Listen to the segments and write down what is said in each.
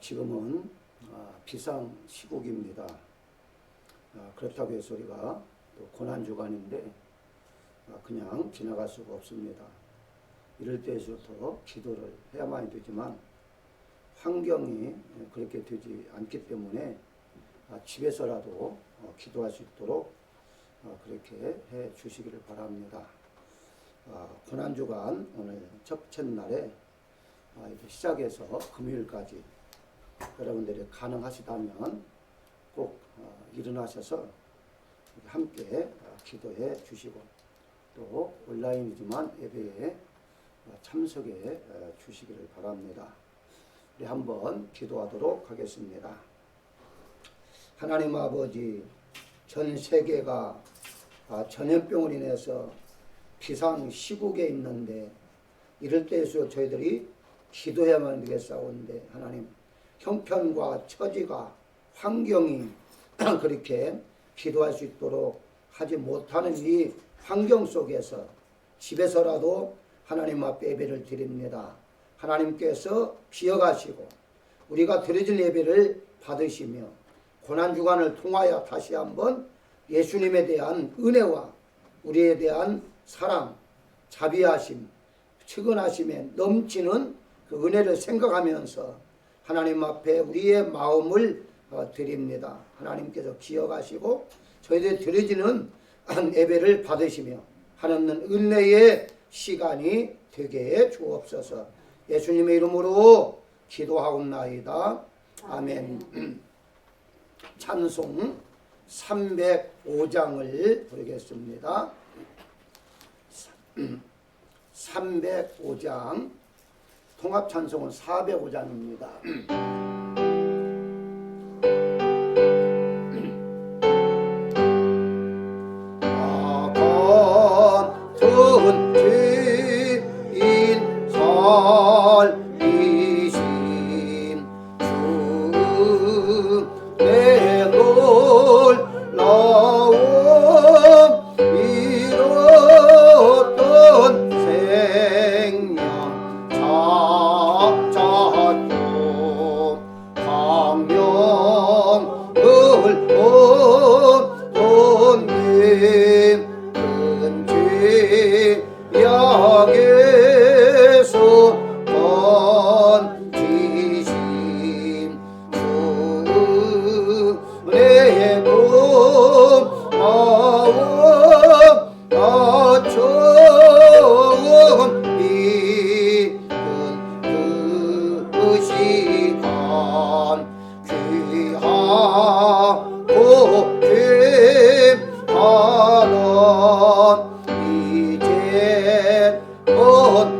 지금은 비상 시국입니다. 그렇다고 해서 우리가 또 고난주간인데 그냥 지나갈 수가 없습니다. 이럴 때에서도 기도를 해야만 되지만 환경이 그렇게 되지 않기 때문에 집에서라도 기도할 수 있도록 그렇게 해 주시기를 바랍니다. 고난주간 오늘 첫째 날에 시작해서 금요일까지 여러분들이 가능하시다면 꼭 일어나셔서 함께 기도해 주시고 또 온라인이지만 예배에 참석해 주시기를 바랍니다. 우리 한번 기도하도록 하겠습니다. 하나님 아버지, 전 세계가 전염병으로 인해서 비상 시국에 있는데 이럴 때에서 저희들이 기도해야만 되겠사온데 하나님, 형편과 처지가 환경이 그렇게 기도할 수 있도록 하지 못하는 이 환경 속에서 집에서라도 하나님 앞에 예배를 드립니다. 하나님께서 기억하시고 우리가 드려진 예배를 받으시며 고난주간을 통하여 다시 한번 예수님에 대한 은혜와 우리에 대한 사랑, 자비하심, 측은하심에 넘치는 그 은혜를 생각하면서 하나님 앞에 우리의 마음을 드립니다. 하나님께서 기억하시고 저희들이 드려지는 예배를 받으시며 하나님 은혜의 시간이 되게 해 주옵소서. 예수님의 이름으로 기도하옵나이다. 아멘. 찬송 305장을 부르겠습니다. 305장, 통합찬송은 405장입니다. 아건 주인 살리신 주 내 놀라운 이뤘던 생명 찾았고 광명을 얻던 님 큰 죄악에서 건지신 주의 고마움 처음 믿은 그 시간 귀하고 귀하던 이제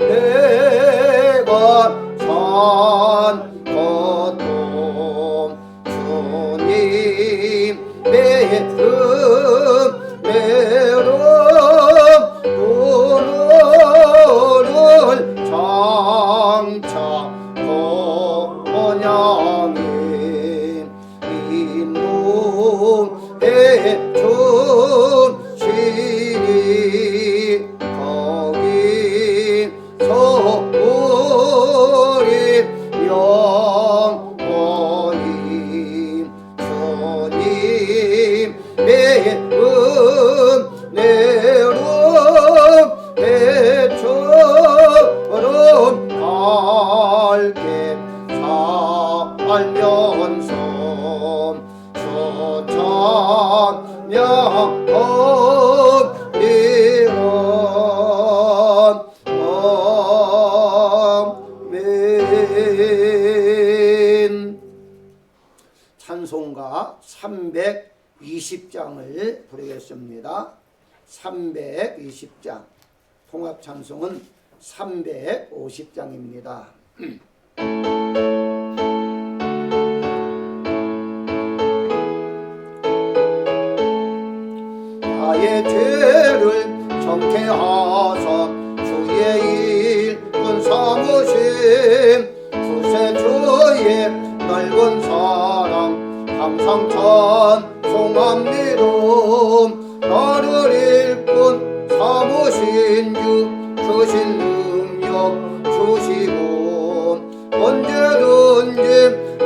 내가 산 것도 주님의 은혜로 오늘을 장차 번양해 인도해 주시니 거기서 우리 영원히 주님의 은혜로 배처럼 밝게 살면서 저 찬양하리라. 아멘. 찬송가 320장을 부르겠습니다. 320장, 통합찬송은 350장입니다. 나의 죄를 정케하사 주의 일꾼 삼으심 구세주의 넓은 사랑 항상 찬송합니다. 나를 일꾼 삼으신 주 크신 능력 주시고 언제든지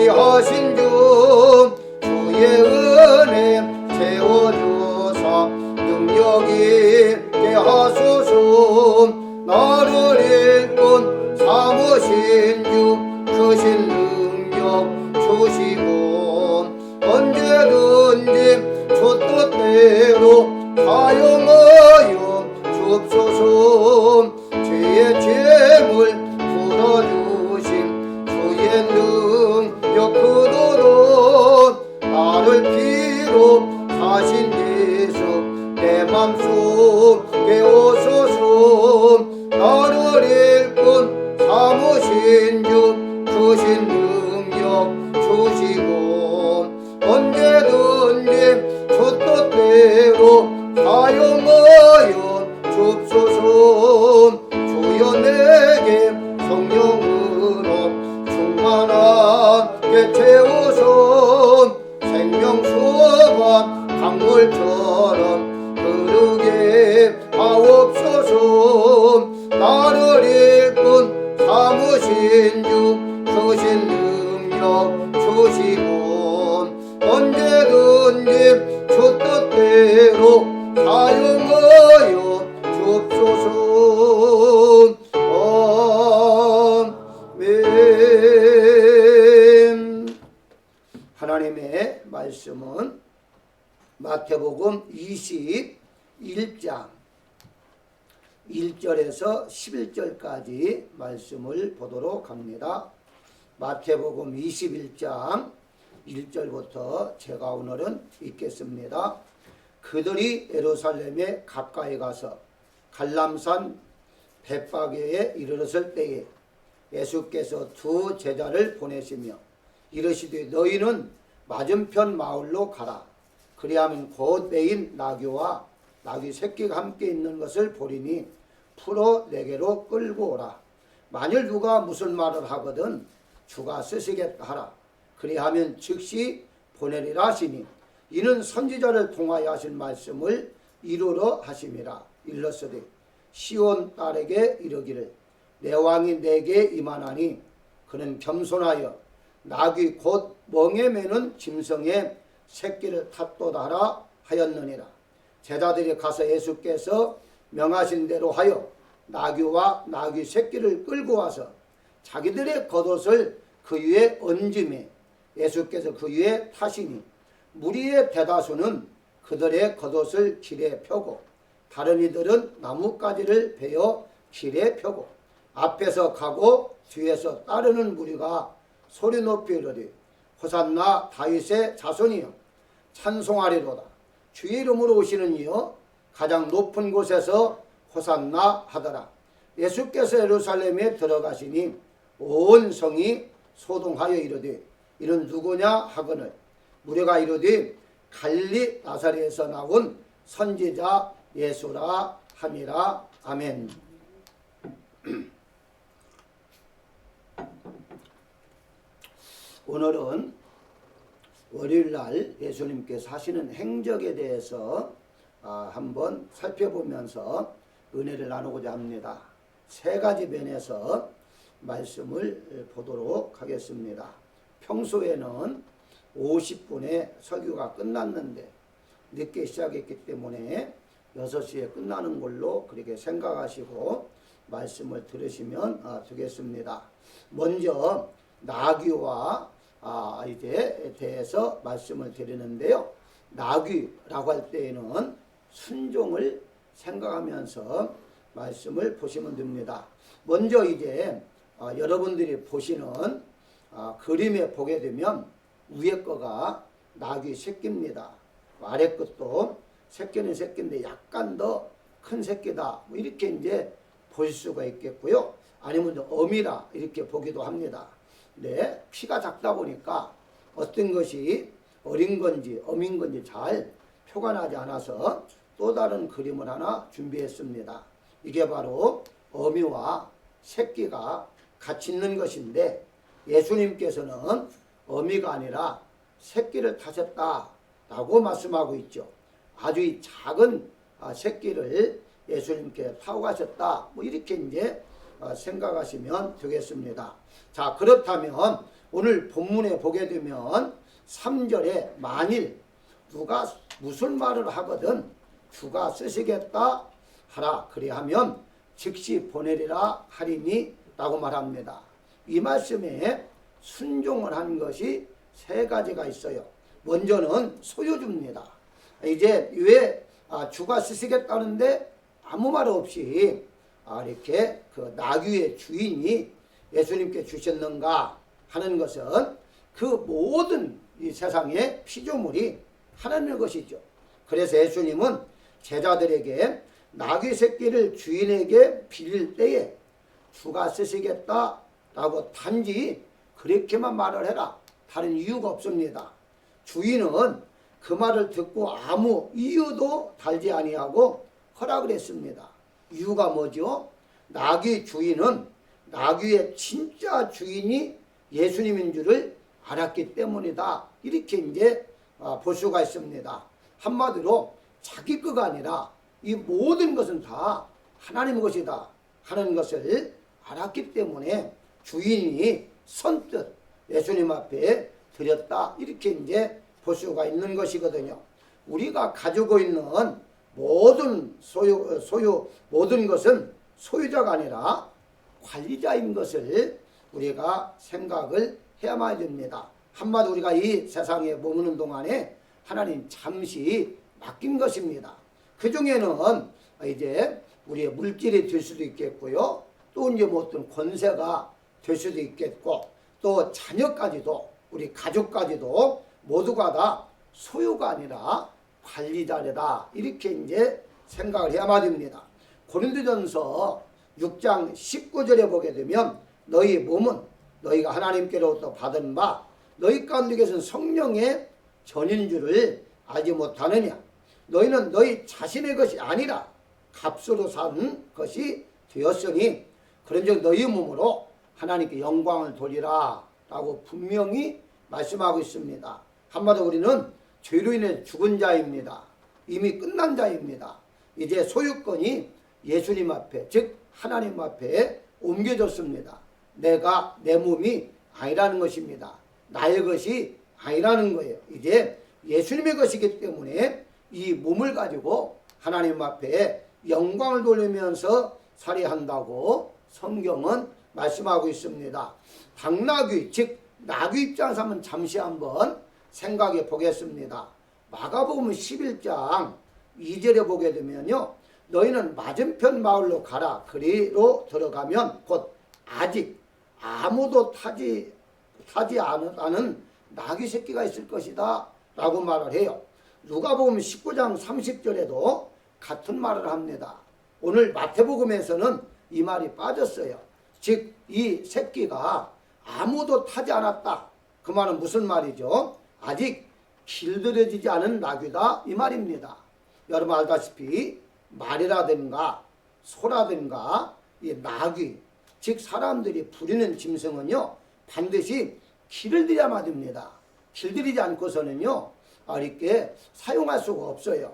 귀하신 주 주의 은혜 채워주사 능력 있게 하소서. 나를 일꾼 삼으신 주 크신 능력 주시고 언제든지 주 뜻대로 사용하여 줍소서. 죄의 죄물 풀어주심 주의 능력 크도록 나를 피로 사신 예수 내 맘속에 오소서. 나를 일꾼 삼으신 주 크신 능력 주시고 언제든지 주 뜻대로 사용하여 줍소서. 주여 내게 성령으로 충만하게 채워서 생명수가 강물처럼 흐르게 하옵소서. 나를 일꾼 삼으신 주 크신 능력 주시고 언제든지 주 뜻대로 사용하여 줍소서. 아멘. 하나님의 말씀은 마태복음 21장 1절에서 11절까지 말씀을 보도록 합니다. 마태복음 21장 1절부터 제가 오늘은 읽겠습니다. 그들이 예루살렘에 가까이 가서 갈람산 벳바게에 이르렀을 때에 예수께서 두 제자를 보내시며 이르시되 너희는 맞은편 마을로 가라. 그리하면 곧 매인 나귀와 나귀 새끼가 함께 있는 것을 보리니 풀어 내게로 끌고 오라. 만일 누가 무슨 말을 하거든 주가 쓰시겠다 하라. 그리하면 즉시 보내리라 하시니 이는 선지자를 통하여 하신 말씀을 이루러 하심이라. 일렀으되 시온 딸에게 이르기를 내 왕이 내게 임하나니 그는 겸손하여 나귀 곧 멍에 매는 짐승의 새끼를 탔도다 하라 하였느니라. 제자들이 가서 예수께서 명하신 대로 하여 나귀와 나귀 새끼를 끌고 와서 자기들의 겉옷을 그 위에 얹음에 예수께서 그 위에 타시니 무리의 대다수는 그들의 겉옷을 길에 펴고 다른 이들은 나뭇가지를 베어 길에 펴고 앞에서 가고 뒤에서 따르는 무리가 소리 높이 이르되 호산나 다윗의 자손이여 찬송하리로다. 주의 이름으로 오시는 이여 가장 높은 곳에서 호산나 하더라. 예수께서 예루살렘에 들어가시니 온 성이 소동하여 이르되 이는 누구냐 하거늘 무리가 이르되 갈릴리 나사렛에서 나온 선지자 예수라 함이라. 아멘. 오늘은 월요일날 예수님께서 하시는 행적에 대해서 한번 살펴보면서 은혜를 나누고자 합니다. 세 가지 면에서 말씀을 보도록 하겠습니다. 평소에는 50분에 설교가 끝났는데 늦게 시작했기 때문에 6시에 끝나는 걸로 그렇게 생각하시고 말씀을 들으시면 되겠습니다. 먼저 나귀와 이제 대해서 말씀을 드리는데요. 나귀라고 할 때에는 순종을 생각하면서 말씀을 보시면 됩니다. 먼저 이제 여러분들이 보시는 그림에 보게 되면 위에 거가 나귀 새끼입니다. 아래 것도 새끼는 새끼인데 약간 더 큰 새끼다. 뭐 이렇게 이제 볼 수가 있겠고요. 아니면 어미라 이렇게 보기도 합니다. 네, 키가 작다 보니까 어떤 것이 어린 건지 어민 건지 잘 표가 나지 않아서 또 다른 그림을 하나 준비했습니다. 이게 바로 어미와 새끼가 같이 있는 것인데 예수님께서는 어미가 아니라 새끼를 타셨다라고 말씀하고 있죠. 아주 이 작은 새끼를 예수님께 타고 가셨다. 뭐 이렇게 이제 생각하시면 되겠습니다. 자, 그렇다면 오늘 본문에 보게 되면 3절에 만일 누가 무슨 말을 하거든 주가 쓰시겠다 하라 그리하면 즉시 보내리라 하리니 라고 말합니다. 이 말씀에 순종을 한 것이 세 가지가 있어요. 먼저는 소유주입니다. 이제 왜 주가 쓰시겠다는데 아무 말 없이 이렇게 그 나귀의 주인이 예수님께 주셨는가 하는 것은 그 모든 이 세상의 피조물이 하나님의 것이죠. 그래서 예수님은 제자들에게 나귀 새끼를 주인에게 빌릴 때에 주가 쓰시겠다라고 단지 그렇게만 말을 해라. 다른 이유가 없습니다. 주인은 그 말을 듣고 아무 이유도 달지 아니하고 허락을 했습니다. 이유가 뭐죠? 나귀 주인은 나귀의 진짜 주인이 예수님인 줄을 알았기 때문이다. 이렇게 이제 볼 수가 있습니다. 한마디로 자기 거가 아니라 이 모든 것은 다 하나님 것이다 하는 것을 알았기 때문에 주인이 선뜻 예수님 앞에 드렸다. 이렇게 이제 볼 수가 있는 것이거든요. 우리가 가지고 있는 모든 모든 것은 소유자가 아니라 관리자인 것을 우리가 생각을 해야만 됩니다. 한마디로 우리가 이 세상에 머무는 동안에 하나님 잠시 맡긴 것입니다. 그 중에는 이제 우리의 물질이 될 수도 있겠고요. 또 이제 뭐 어떤 권세가 될 수도 있겠고 또 자녀까지도 우리 가족까지도 모두가 다 소유가 아니라 관리자다. 이렇게 이제 생각을 해야만 됩니다. 고린도전서 6장 19절에 보게 되면 너희 몸은 너희가 하나님께로부터 받은 바 너희 가운데 계신 성령의 전인 줄을 알지 못하느냐. 너희는 너희 자신의 것이 아니라 값으로 산 것이 되었으니 그런즉 너희 몸으로 하나님께 영광을 돌리라 라고 분명히 말씀하고 있습니다. 한마디로 우리는 죄로 인해 죽은 자입니다. 이미 끝난 자입니다. 이제 소유권이 예수님 앞에 즉 하나님 앞에 옮겨졌습니다. 내가 내 몸이 아니라는 것입니다. 나의 것이 아니라는 거예요. 이제 예수님의 것이기 때문에 이 몸을 가지고 하나님 앞에 영광을 돌리면서 살아야 한다고 성경은 말씀하고 있습니다. 당나귀 즉 나귀 입장에서 한번 잠시 한번 생각해 보겠습니다. 마가복음 11장 2절에 보게 되면요. 너희는 맞은편 마을로 가라. 그리로 들어가면 곧 아직 아무도 타지 않은 나귀 새끼가 있을 것이다 라고 말을 해요. 누가복음 19장 30절에도 같은 말을 합니다. 오늘 마태복음에서는 이 말이 빠졌어요. 즉 이 새끼가 아무도 타지 않았다. 그 말은 무슨 말이죠? 아직 길들여지지 않은 나귀다 이 말입니다. 여러분 알다시피 말이라든가 소라든가 이 나귀 즉 사람들이 부리는 짐승은요 반드시 길을 들여야만 됩니다. 길들이지 않고서는요 이렇게 사용할 수가 없어요.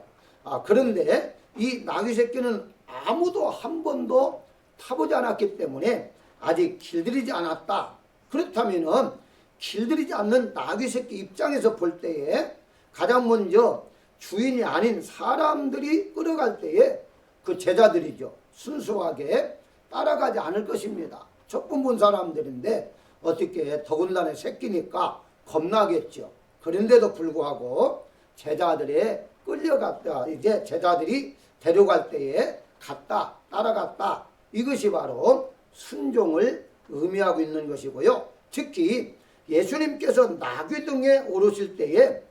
그런데 이 나귀 새끼는 아무도 한 번도 타보지 않았기 때문에 아직 길들이지 않았다. 그렇다면은 길들이지 않는 나귀 새끼 입장에서 볼 때에 가장 먼저 주인이 아닌 사람들이 끌어갈 때에 그 제자들이죠. 순수하게 따라가지 않을 것입니다. 조금 본 사람들인데 어떻게 더군다나 새끼니까 겁나겠죠. 그런데도 불구하고 제자들의 끌려갔다. 이제 제자들이 데려갈 때에 갔다. 따라갔다. 이것이 바로 순종을 의미하고 있는 것이고요. 특히 예수님께서 나귀 등에 오르실 때에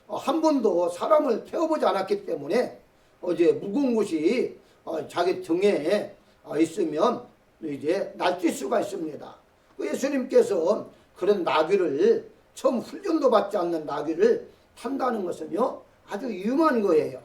한 번도 사람을 태워보지 않았기 때문에 이제 무거운 것이 자기 등에 있으면 이제 날뛸 수가 있습니다. 예수님께서 그런 나귀를 처음 훈련도 받지 않는 나귀를 탄다는 것은요 아주 위험한 거예요.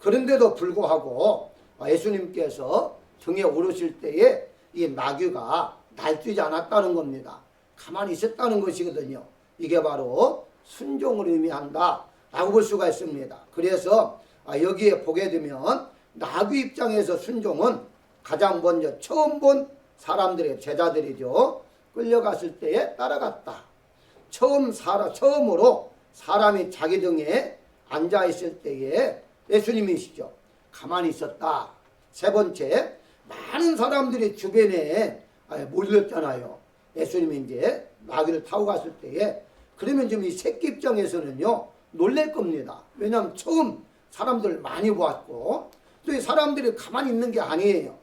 그런데도 불구하고 예수님께서 등에 오르실 때에 이 나귀가 날뛰지 않았다는 겁니다. 가만히 있었다는 것이거든요. 이게 바로 순종을 의미한다 라고 볼 수가 있습니다. 그래서 여기에 보게 되면 나귀 입장에서 순종은 가장 먼저 처음 본 사람들의 제자들이죠. 끌려갔을 때에 따라갔다. 처음으로 사람이 자기 등에 앉아있을 때에 예수님이시죠. 가만히 있었다. 세 번째, 많은 사람들이 주변에 몰렸잖아요. 예수님이 이제 나귀를 타고 갔을 때에. 그러면 지금 이 새끼 입장에서는요, 놀랄 겁니다. 왜냐하면 처음 사람들 많이 보았고, 또 이 사람들이 가만히 있는 게 아니에요.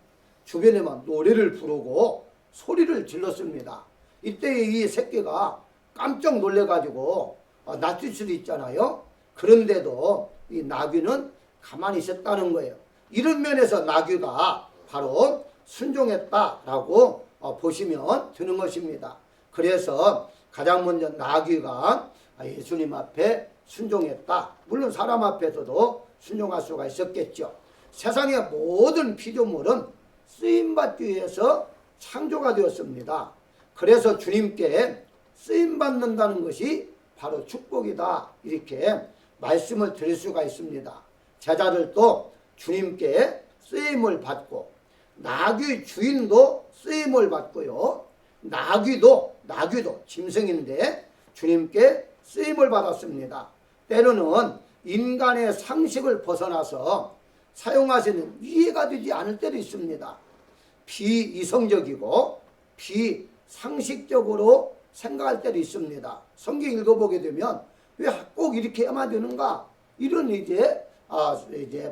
주변에만 노래를 부르고 소리를 질렀습니다. 이때 이 새끼가 깜짝 놀래가지고 낯질 수도 있잖아요. 그런데도 이 나귀는 가만히 있었다는 거예요. 이런 면에서 나귀가 바로 순종했다라고 보시면 되는 것입니다. 그래서 가장 먼저 나귀가 예수님 앞에 순종했다. 물론 사람 앞에서도 순종할 수가 있었겠죠. 세상의 모든 피조물은 쓰임받기 위해서 창조가 되었습니다. 그래서 주님께 쓰임받는다는 것이 바로 축복이다. 이렇게 말씀을 드릴 수가 있습니다. 제자들도 주님께 쓰임을 받고, 나귀 주인도 쓰임을 받고요. 나귀도 짐승인데 주님께 쓰임을 받았습니다. 때로는 인간의 상식을 벗어나서 사용하시는 이해가 되지 않을 때도 있습니다. 비이성적이고 비상식적으로 생각할 때도 있습니다. 성경 읽어보게 되면 왜 꼭 이렇게 해야만 되는가? 이런 이제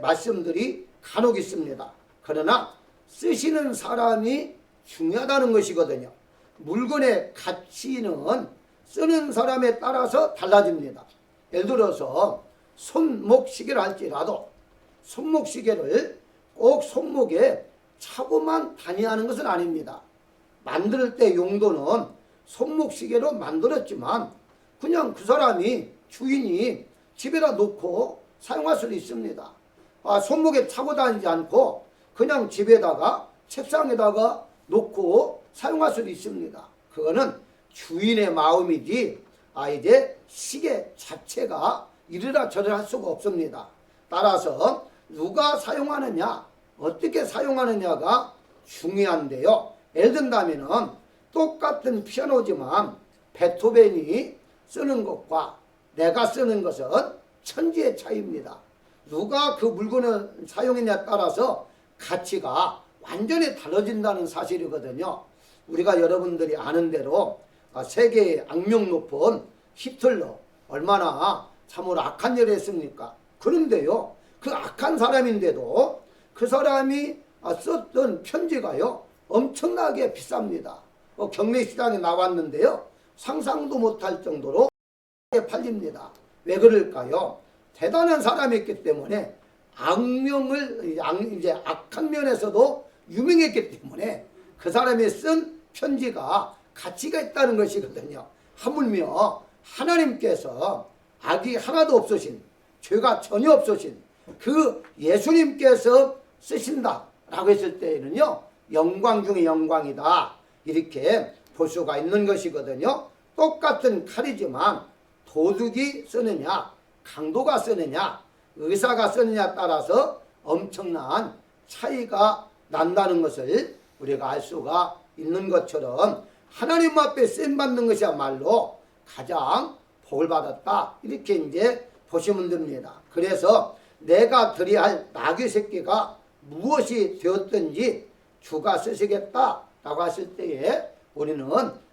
말씀들이 간혹 있습니다. 그러나 쓰시는 사람이 중요하다는 것이거든요. 물건의 가치는 쓰는 사람에 따라서 달라집니다. 예를 들어서 손목시계를 할지라도 손목시계를 꼭 손목에 차고만 다니는 것은 아닙니다. 만들 때 용도는 손목시계로 만들었지만 그냥 그 사람이 주인이 집에다 놓고 사용할 수도 있습니다. 손목에 차고 다니지 않고 그냥 집에다가 책상에다가 놓고 사용할 수도 있습니다. 그거는 주인의 마음이지 이제 시계 자체가 이리라 저리라 할 수가 없습니다. 따라서 누가 사용하느냐, 어떻게 사용하느냐가 중요한데요. 예를 든다면 똑같은 피아노지만 베토벤이 쓰는 것과 내가 쓰는 것은 천지의 차이입니다. 누가 그 물건을 사용했냐에 따라서 가치가 완전히 달라진다는 사실이거든요. 우리가 여러분들이 아는 대로 세계의 악명 높은 히틀러 얼마나 참으로 악한 일을 했습니까? 그런데요, 그 악한 사람인데도 그 사람이 썼던 편지가요 엄청나게 비쌉니다. 경매시장에 나왔는데요, 상상도 못할 정도로 팔립니다. 왜 그럴까요? 대단한 사람이었기 때문에 이제 악한 면에서도 유명했기 때문에 그 사람이 쓴 편지가 가치가 있다는 것이거든요. 하물며 하나님께서 악이 하나도 없으신, 죄가 전혀 없으신 그 예수님께서 쓰신다라고 했을 때에는요, 영광 중에 영광이다, 이렇게 볼 수가 있는 것이거든요. 똑같은 칼이지만 도둑이 쓰느냐, 강도가 쓰느냐, 의사가 쓰느냐에 따라서 엄청난 차이가 난다는 것을 우리가 알 수가 있는 것처럼 하나님 앞에 쓰임받는 것이야말로 가장 복을 받았다, 이렇게 이제 보시면 됩니다. 그래서 내가 드려야 할 나귀 새끼가 무엇이 되었든지 주가 쓰시겠다라고 하실 때에 우리는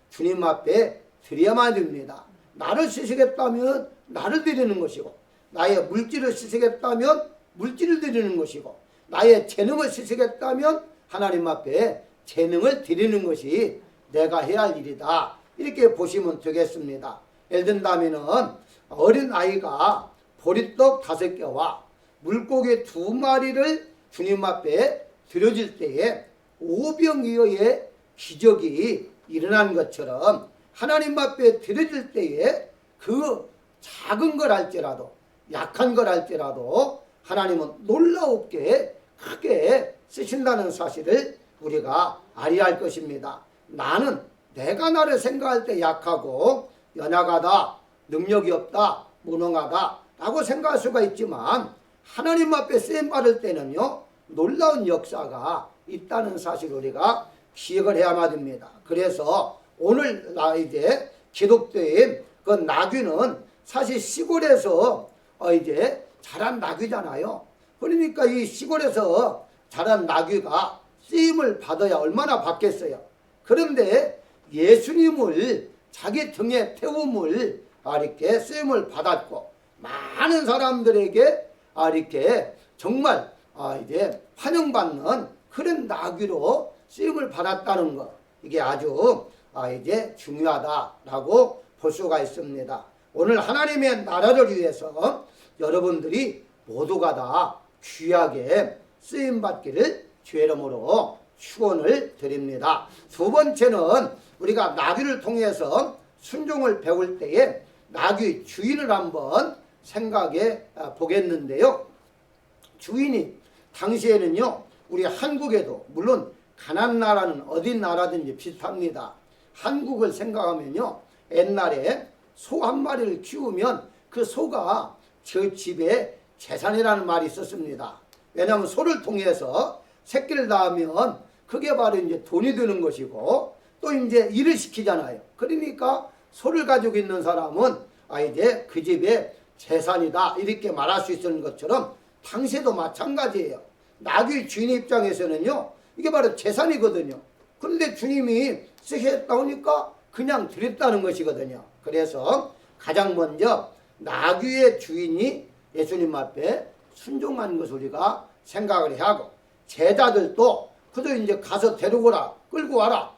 주님 앞에 드려야만 됩니다. 나를 쓰시겠다면 나를 드리는 것이고, 나의 물질을 쓰시겠다면 물질을 드리는 것이고, 나의 재능을 쓰시겠다면 하나님 앞에 재능을 드리는 것이 내가 해야 할 일이다, 이렇게 보시면 되겠습니다. 예를 든다면 어린 아이가 보리떡 5개와 물고기 2마리를 주님 앞에 드려질 때에 오병이어의 기적이 일어난 것처럼 하나님 앞에 드려질 때에 그 작은 걸 할지라도 약한 걸 할지라도 하나님은 놀라웁게 크게 쓰신다는 사실을 우리가 알아야 할 것입니다. 내가 나를 생각할 때 약하고 연약하다, 능력이 없다, 무능하다 라고 생각할 수가 있지만 하나님 앞에 쓰임받을 때는요, 놀라운 역사가 있다는 사실을 우리가 기억을 해야만 됩니다. 그래서 오늘 이제 기독교의 그 나귀는 사실 시골에서 이제 자란 나귀잖아요. 그러니까 이 시골에서 자란 나귀가 쓰임을 받아야 얼마나 받겠어요. 그런데 예수님을 자기 등에 태움을 이렇게 쓰임을 받았고 많은 사람들에게 이렇게 정말 이제 환영받는 그런 나귀로 쓰임을 받았다는 것, 이게 아주 이제 중요하다라고 볼 수가 있습니다. 오늘 하나님의 나라를 위해서 여러분들이 모두가 다 귀하게 쓰임받기를 주의 이름으로 축원을 드립니다. 두 번째는 우리가 나귀를 통해서 순종을 배울 때에 나귀 주인을 한번 생각해 보겠는데요. 주인이 당시에는요, 우리 한국에도 물론 가나안 나라는 어디 나라든지 비슷합니다. 한국을 생각하면요, 옛날에 소 한 마리를 키우면 그 소가 저 집의 재산이라는 말이 있었습니다. 왜냐하면 소를 통해서 새끼를 낳으면 그게 바로 이제 돈이 되는 것이고 또 이제 일을 시키잖아요. 그러니까 소를 가지고 있는 사람은 이제 그 집의 재산이다 이렇게 말할 수 있는 것처럼 당시에도 마찬가지예요. 나귀 주인 입장에서는요, 이게 바로 재산이거든요. 그런데 주님이 쓰겠다 하니까 그냥 드렸다는 것이거든요. 그래서 가장 먼저 나귀의 주인이 예수님 앞에 순종한 것을 우리가 생각을 해야 하고, 제자들도 그저 이제 가서 데리고 오라, 끌고 와라.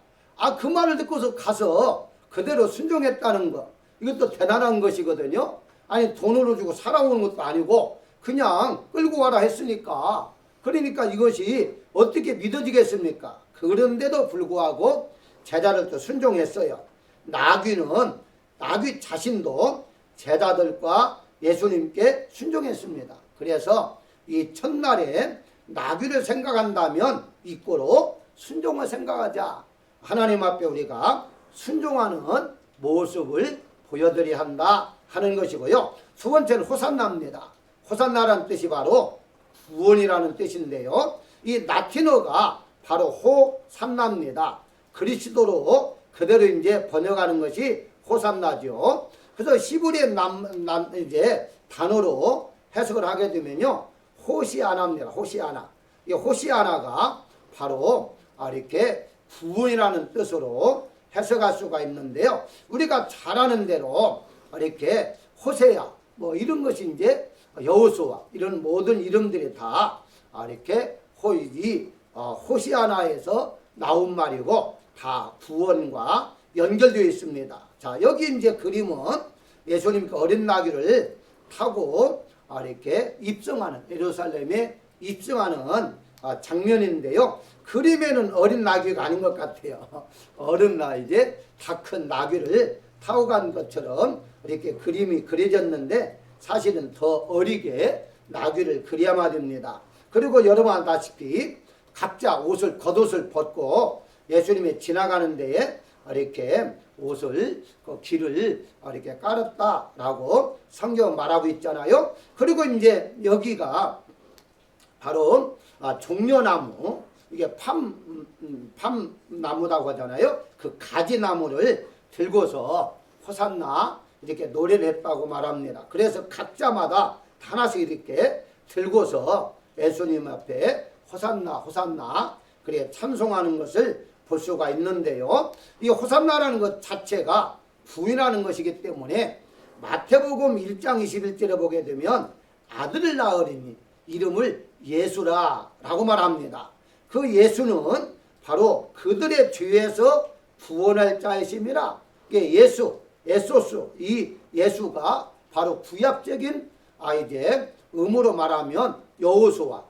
그 말을 듣고서 가서 그대로 순종했다는 것, 이것도 대단한 것이거든요. 아니 돈으로 주고 살아오는 것도 아니고 그냥 끌고 와라 했으니까, 그러니까 이것이 어떻게 믿어지겠습니까? 그런데도 불구하고 제자들도 순종했어요. 나귀 자신도 제자들과 예수님께 순종했습니다. 그래서 이 첫날에 나귀를 생각한다면 이꼬로 순종을 생각하자. 하나님 앞에 우리가 순종하는 모습을 보여드려야 한다 하는 것이고요. 두 번째는 호산나입니다. 호산나라는 뜻이 바로 구원이라는 뜻인데요. 이 라틴어가 바로 호산나입니다. 그리스도로 그대로 이제 번역하는 것이 호산나죠. 그래서 히브리의 이제 단어로 해석을 하게 되면요, 호시아나입니다. 호시아나. 이 호시아나가 바로 이렇게 구원이라는 뜻으로 해석할 수가 있는데요. 우리가 잘 아는 대로 이렇게 호세야 뭐 이런 것이 이제 여호수아 이런 모든 이름들이 다 이렇게 호시아나에서 나온 말이고 다 구원과 연결되어 있습니다. 자, 여기 이제 그림은 예수님 어린 나귀를 타고 이렇게 입성하는, 예루살렘에 입성하는 장면인데요. 그림에는 어린 나귀가 아닌 것 같아요. 어른 이제 다 큰 나귀를 타고 간 것처럼 이렇게 그림이 그려졌는데 사실은 더 어리게 나귀를 그려야 됩니다. 그리고 여러분 아다시피 각자 겉옷을 벗고 예수님이 지나가는 데에 이렇게 옷을 길을 이렇게 깔았다라고 성경은 말하고 있잖아요. 그리고 이제 여기가 바로 종려나무, 이게 팜나무라고 하잖아요. 그 가지나무를 들고서 호산나 이렇게 노래를 했다고 말합니다. 그래서 각자마다 하나씩 이렇게 들고서 예수님 앞에 호산나 호산나 그래 찬송하는 것을 볼 수가 있는데요. 이 호산나라는 것 자체가 부인하는 것이기 때문에 마태복음 1장 21절에 보게 되면 아들을 낳으리니 이름을 예수라 라고 말합니다. 그 예수는 바로 그들의 죄에서 구원할 자이심이라. 에소스, 이 예수가 바로 구약적인 이제 음으로 말하면 여호수아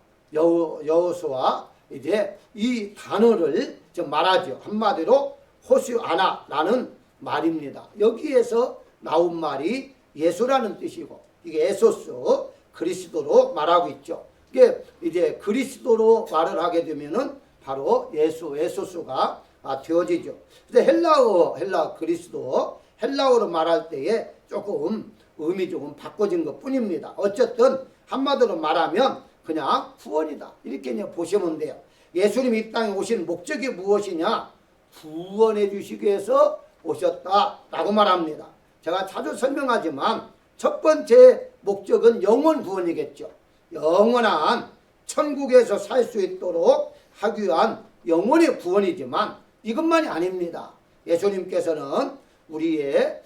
이제 이 단어를 좀 말하죠. 한마디로 호시아나라는 말입니다. 여기에서 나온 말이 예수라는 뜻이고 이게 에소스 그리스도로 말하고 있죠. 이게 이제 그리스도로 말을 하게 되면은 바로 에소스가 되어지죠. 그래서 헬라어 그리스도 헬라어로 말할 때에 조금 의미 조금 바꿔진 것 뿐입니다. 어쨌든 한마디로 말하면 그냥 구원이다 이렇게 그냥 보시면 돼요. 예수님이 이 땅에 오신 목적이 무엇이냐? 구원해 주시기 위해서 오셨다라고 말합니다. 제가 자주 설명하지만 첫 번째 목적은 영혼 구원이겠죠. 영원한 천국에서 살 수 있도록 하기 위한 영혼의 구원이지만 이것만이 아닙니다. 예수님께서는 우리의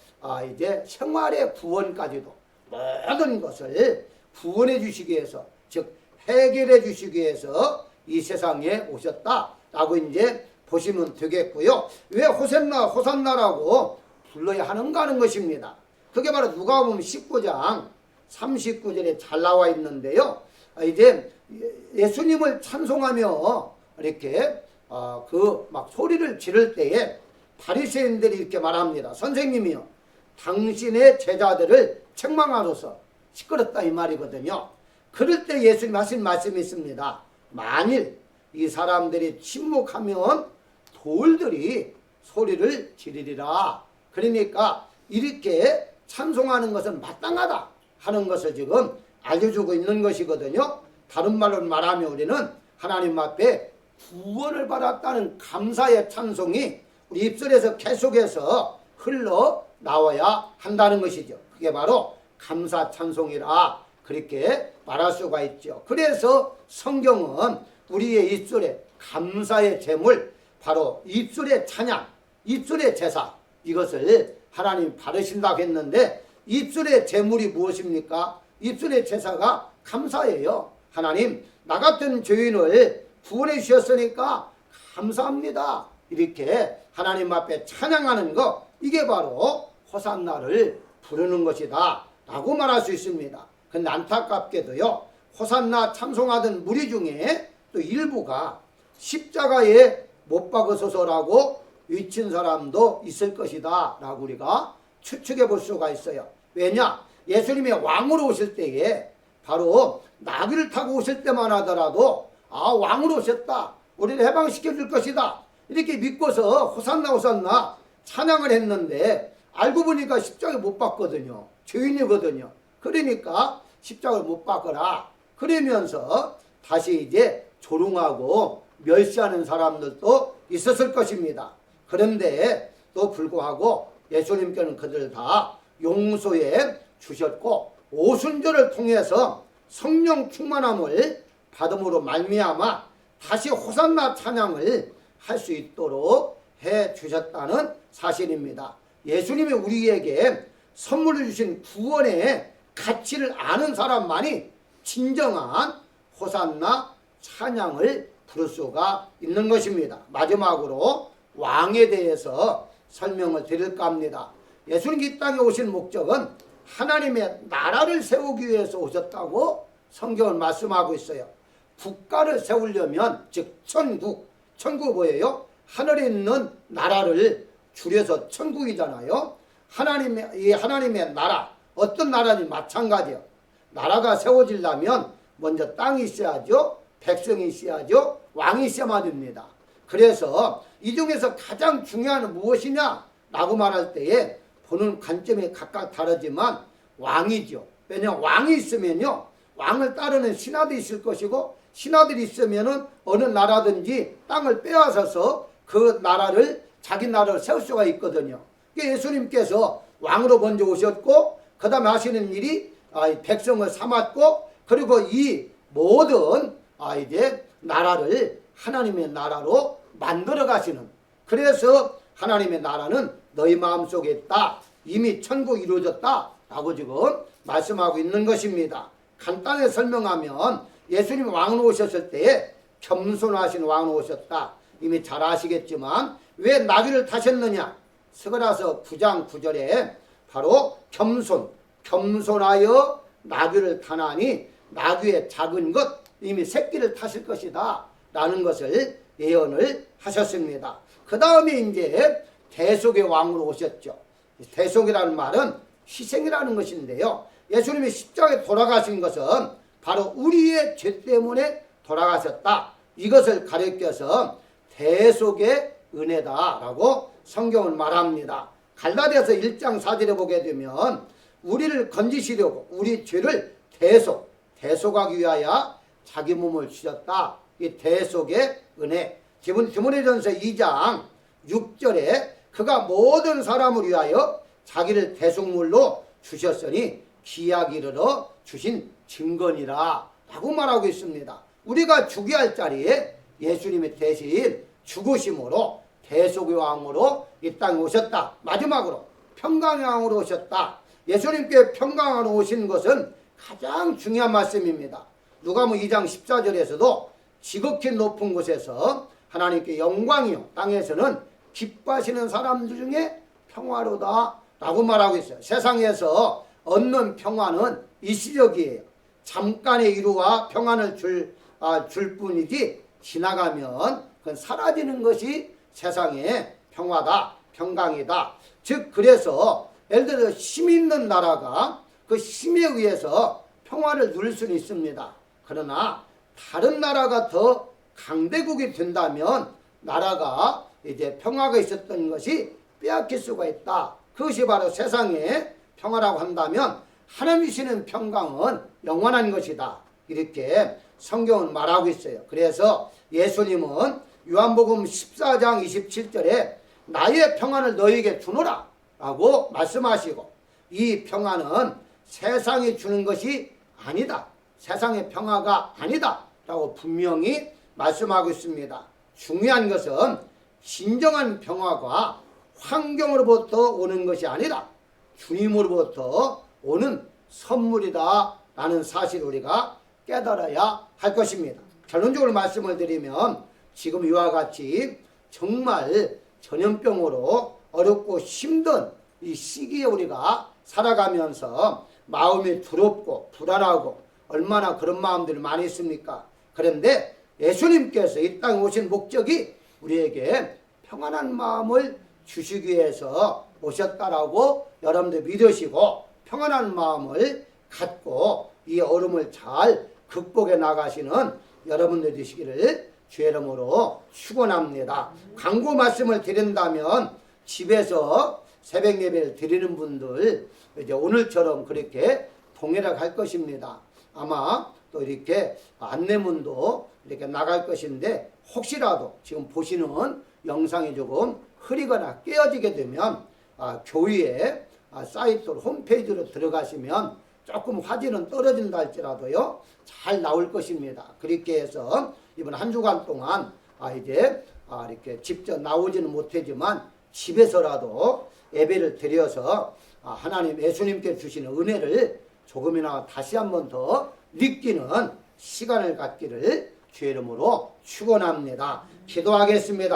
이제 생활의 구원까지도 모든 것을 구원해 주시기 위해서, 즉 해결해 주시기 위해서 이 세상에 오셨다라고 이제 보시면 되겠고요. 왜 호산나 호산나라고 불러야 하는가 하는 것입니다. 그게 바로 누가복음 19장 39절에 잘 나와 있는데요. 이제 예수님을 찬송하며 이렇게 막 소리를 지를 때에 바리새인들이 이렇게 말합니다. 선생님이요, 당신의 제자들을 책망하소서. 시끄럽다 이 말이거든요. 그럴 때 예수님 하신 말씀이 있습니다. 만일 이 사람들이 침묵하면 돌들이 소리를 지르리라. 그러니까 이렇게 찬송하는 것은 마땅하다 하는 것을 지금 알려주고 있는 것이거든요. 다른 말로 말하면 우리는 하나님 앞에 구원을 받았다는 감사의 찬송이 우리 입술에서 계속해서 흘러나와야 한다는 것이죠. 그게 바로 감사 찬송이라 그렇게 말할 수가 있죠. 그래서 성경은 우리의 입술에 감사의 제물, 바로 입술의 찬양, 입술의 제사, 이것을 하나님 받으신다고 했는데 입술의 제물이 무엇입니까? 입술의 제사가 감사예요. 하나님, 나 같은 죄인을 구원해 주셨으니까 감사합니다. 이렇게 하나님 앞에 찬양하는 것, 이게 바로 호산나를 부르는 것이다 라고 말할 수 있습니다. 근데 안타깝게도요, 호산나 찬송하던 무리 중에 또 일부가 십자가에 못 박으소서라고 외친 사람도 있을 것이다 라고 우리가 추측해 볼 수가 있어요. 왜냐? 예수님이 왕으로 오실 때에 바로 나귀를 타고 오실 때만 하더라도 왕으로 오셨다, 우리를 해방시켜 줄 것이다, 이렇게 믿고서 호산나 호산나 찬양을 했는데 알고 보니까 십자가에 못 박거든요. 죄인이거든요. 그러니까 십자가를 못 박거라 그러면서 다시 이제 조롱하고 멸시하는 사람들도 있었을 것입니다. 그런데 또 불구하고 예수님께는 그들을 다 용서해 주셨고 오순절을 통해서 성령 충만함을 받음으로 말미암아 다시 호산나 찬양을 할 수 있도록 해 주셨다는 사실입니다. 예수님이 우리에게 선물을 주신 구원의 가치를 아는 사람만이 진정한 호산나 찬양을 부를 수가 있는 것입니다. 마지막으로 왕에 대해서 설명을 드릴까 합니다. 예수님 이 땅에 오신 목적은 하나님의 나라를 세우기 위해서 오셨다고 성경은 말씀하고 있어요. 국가를 세우려면, 즉 천국 뭐예요? 하늘에 있는 나라를 줄여서 천국이잖아요. 하나님의 나라, 어떤 나라니 마찬가지요. 나라가 세워지려면 먼저 땅이 있어야죠, 백성이 있어야죠, 왕이 있어야만 됩니다. 그래서 이 중에서 가장 중요한 무엇이냐 라고 말할 때에 보는 관점이 각각 다르지만 왕이죠. 왜냐하면 왕이 있으면요, 왕을 따르는 신하도 있을 것이고, 신하들이 있으면은 어느 나라든지 땅을 빼앗아서 그 나라를, 자기 나라를 세울 수가 있거든요. 예수님께서 왕으로 먼저 오셨고 그 다음에 하시는 일이 백성을 삼았고, 그리고 이 모든 이제 나라를 하나님의 나라로 만들어 가시는, 그래서 하나님의 나라는 너희 마음속에 있다, 이미 천국이 이루어졌다 라고 지금 말씀하고 있는 것입니다. 간단히 설명하면 예수님이 왕으로 오셨을 때에 겸손하신 왕으로 오셨다, 이미 잘 아시겠지만 왜 나귀를 타셨느냐? 스가랴서 9장 9절에 바로 겸손하여 나귀를 타나니 나귀의 작은 것, 이미 새끼를 타실 것이다 라는 것을 예언을 하셨습니다. 그 다음에 이제 대속의 왕으로 오셨죠. 대속이라는 말은 희생이라는 것인데요, 예수님이 십자가에 돌아가신 것은 바로 우리의 죄 때문에 돌아가셨다, 이것을 가리켜서 대속의 은혜다라고 성경은 말합니다. 갈라디아서 1장 4절에 보게 되면 우리를 건지시려고 우리 죄를 대속하기 위하여 자기 몸을 주셨다, 이 대속의 은혜. 디모데전서 2장 6절에 그가 모든 사람을 위하여 자기를 대속물로 주셨으니 기약 이르러 주신 증거니라 라고 말하고 있습니다. 우리가 죽여야 할 자리에 예수님이 대신 죽으심으로 대속의 왕으로 이 땅에 오셨다. 마지막으로 평강의 왕으로 오셨다. 예수님께 평강하러 오신 것은 가장 중요한 말씀입니다. 누가복음 2장 14절에서도 지극히 높은 곳에서 하나님께 영광이요 땅에서는 기뻐하시는 사람들 중에 평화로다 라고 말하고 있어요. 세상에서 얻는 평화는 일시적이에요. 잠깐의 이루와 평안을 줄 뿐이지 지나가면 그건 사라지는 것이 세상의 평화다, 평강이다. 즉 그래서 예를 들어 힘 있는 나라가 그 힘에 의해서 평화를 누릴 수는 있습니다. 그러나 다른 나라가 더 강대국이 된다면 나라가 이제 평화가 있었던 것이 빼앗길 수가 있다. 그것이 바로 세상의 평화라고 한다면 하나님이 주시는 평강은 영원한 것이다. 이렇게 성경은 말하고 있어요. 그래서 예수님은 요한복음 14장 27절에 나의 평안을 너희에게 주노라 라고 말씀하시고 이 평안은 세상이 주는 것이 아니다. 세상의 평화가 아니다 라고 분명히 말씀하고 있습니다. 중요한 것은 진정한 평화가 환경으로부터 오는 것이 아니라 주님으로부터 오는 선물이다 라는 사실을 우리가 깨달아야 할 것입니다. 결론적으로 말씀을 드리면 지금 이와 같이 정말 전염병으로 어렵고 힘든 이 시기에 우리가 살아가면서 마음이 두렵고 불안하고 얼마나 그런 마음들이 많이 있습니까? 그런데 예수님께서 이 땅에 오신 목적이 우리에게 평안한 마음을 주시기 위해서 오셨다라고 여러분들 믿으시고 평안한 마음을 갖고 이 어려움을 잘 극복해 나가시는 여러분들 되시기를 주의 이름으로 축원합니다. 광고 말씀을 드린다면 집에서 새벽 예배를 드리는 분들 이제 오늘처럼 그렇게 동일하게 할 것입니다. 아마 또 이렇게 안내문도 이렇게 나갈 것인데 혹시라도 지금 보시는 영상이 조금 흐리거나 깨어지게 되면 교회 사이트 홈페이지로 들어가시면 조금 화질은 떨어진다 할지라도요 잘 나올 것입니다. 그렇게 해서 이번 한 주간 동안 이제 이렇게 직접 나오지는 못하지만 집에서라도 예배를 드려서 하나님 예수님께 주시는 은혜를 조금이나 다시 한번 더 느끼는 시간을 갖기를 주의 이름으로 축원합니다. 기도하겠습니다.